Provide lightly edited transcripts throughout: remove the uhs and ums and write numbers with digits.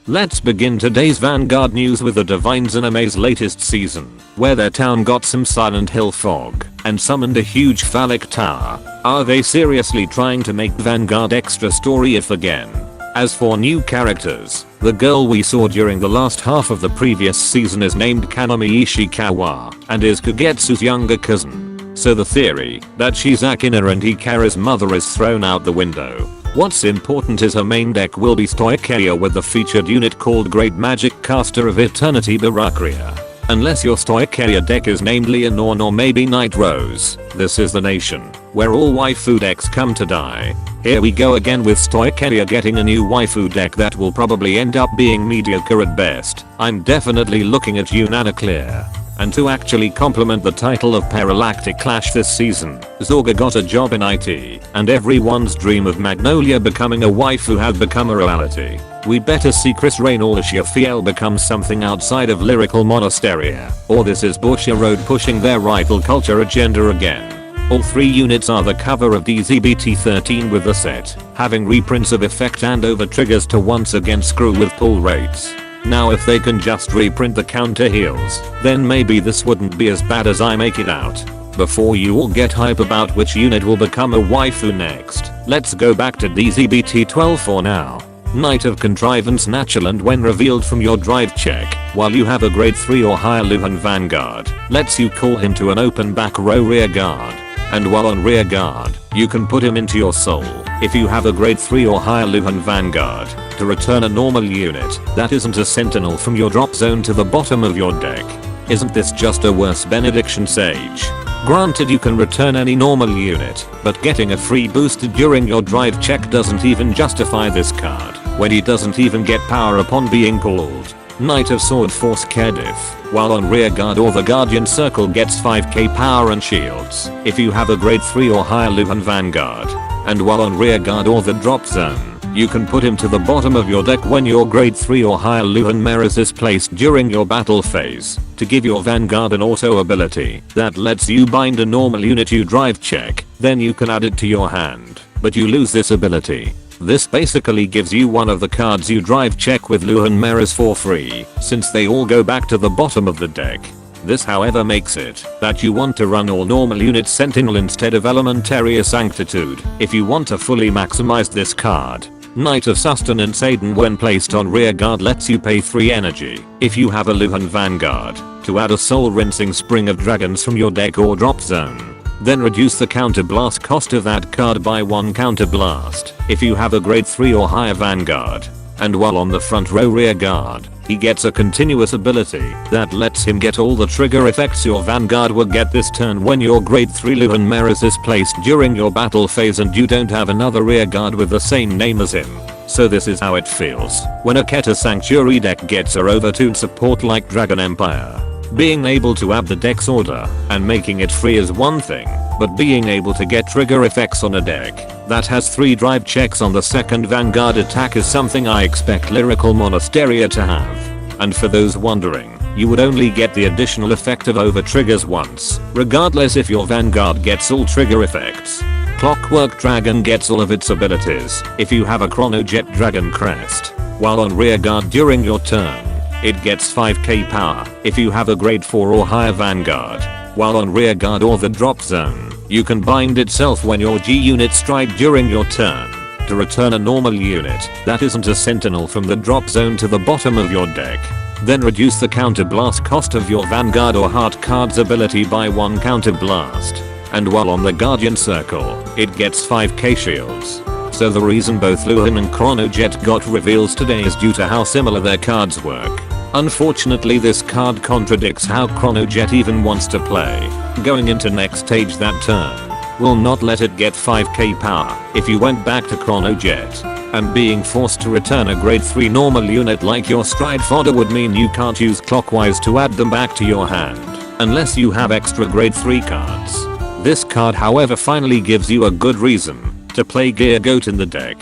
Let's begin today's Vanguard news with the Divines Anime's latest season, where their town got some Silent Hill fog and summoned a huge phallic tower. Are they seriously trying to make Vanguard extra story if again? As for new characters, the girl we saw during the last half of the previous season is named Kanami Ishikawa and is Kagetsu's younger cousin. So the theory that she's Akina and Hikaru's mother is thrown out the window. What's important is her main deck will be Stoicheia with the featured unit called Great Magic Caster of Eternity Barakria. Unless your Stoicheia deck is named Leonore or maybe Night Rose, this is the nation where all waifu decks come to die. Here we go again with Stoicheia getting a new waifu deck that will probably end up being mediocre at best. I'm definitely looking at you Nanaclear. And to actually complement the title of Paralactic Clash this season, Zorga got a job in IT, and everyone's dream of Magnolia becoming a waifu has become a reality. We better see Chris Rain or Shiafiel become something outside of lyrical monasteria, or this is Bushiroad pushing their rival culture agenda again. All 3 units are the cover of DZBT13 with the set, having reprints of effect and over triggers to once again screw with pull rates. Now if they can just reprint the counter heals, then maybe this wouldn't be as bad as I make it out. Before you all get hype about which unit will become a waifu next, let's go back to DZBT12 for now. Knight of Contrivance Natural, and when revealed from your drive check, while you have a grade 3 or higher Luhan Vanguard, lets you call him to an open back row rear guard. And while on rear guard, you can put him into your soul, if you have a grade 3 or higher Luhan Vanguard, to return a normal unit that isn't a sentinel from your drop zone to the bottom of your deck. Isn't this just a worse benediction Sage? Granted you can return any normal unit, but getting a free boost during your drive check doesn't even justify this card, when he doesn't even get power upon being called. Knight of Sword Force Kedif, while on rear guard or the Guardian Circle gets 5k power and shields if you have a grade 3 or higher Luhan Vanguard. And while on rear guard or the drop zone, you can put him to the bottom of your deck when your grade 3 or higher Luhan Meris is placed during your battle phase, to give your Vanguard an auto ability that lets you bind a normal unit you drive check, then you can add it to your hand, but you lose this ability. This basically gives you one of the cards you drive check with Luhan Meris for free, since they all go back to the bottom of the deck. This however makes it that you want to run all normal units Sentinel instead of Elementaria Sanctitude if you want to fully maximize this card. Knight of Sustenance Aiden when placed on rear guard lets you pay 3 energy if you have a Luhan Vanguard to add a soul rinsing Spring of Dragons from your deck or drop zone. Then reduce the counterblast cost of that card by 1 counterblast if you have a grade 3 or higher Vanguard. And while on the front row rear guard, he gets a continuous ability that lets him get all the trigger effects your Vanguard will get this turn when your grade 3 Luhan Meris is placed during your battle phase and you don't have another rear guard with the same name as him. So this is how it feels when a Keta Sanctuary deck gets a overtuned support like Dragon Empire. Being able to add the deck's order and making it free is one thing, but being able to get trigger effects on a deck that has 3 drive checks on the second Vanguard attack is something I expect Lyrical Monasteria to have. And for those wondering, you would only get the additional effect of over triggers once, regardless if your Vanguard gets all trigger effects. Clockwork Dragon gets all of its abilities if you have a Chronojet Dragon Crest, while on rear guard during your turn. It gets 5k power if you have a grade 4 or higher Vanguard, while on rear guard or the drop zone, you can bind itself when your G unit strike during your turn to return a normal unit that isn't a sentinel from the drop zone to the bottom of your deck. Then reduce the counterblast cost of your Vanguard or Heart card's ability by 1 counterblast. And while on the Guardian Circle, it gets 5k shields. So the reason both Luhan and Chronojet got reveals today is due to how similar their cards work. Unfortunately this card contradicts how Chronojet even wants to play. Going into next stage that turn will not let it get 5k power if you went back to Chronojet. And being forced to return a grade 3 normal unit like your Stride fodder would mean you can't use Clockwise to add them back to your hand, unless you have extra grade 3 cards. This card however finally gives you a good reason to play Gear Goat in the deck.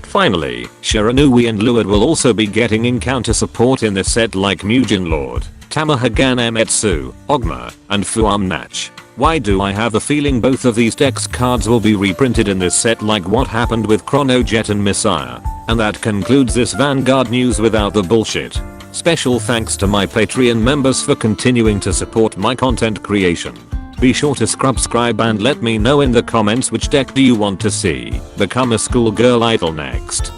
Finally, Shiranui and Luard will also be getting encounter support in this set like Mugen Lord, Tamahagan Emetsu, Ogma, and Fuam Nach. Why do I have a feeling both of these dex cards will be reprinted in this set like what happened with Chronojet and Messiah? And that concludes this Vanguard news without the bullshit. Special thanks to my Patreon members for continuing to support my content creation. Be sure to subscribe and let me know in the comments which deck do you want to see become a schoolgirl idol next.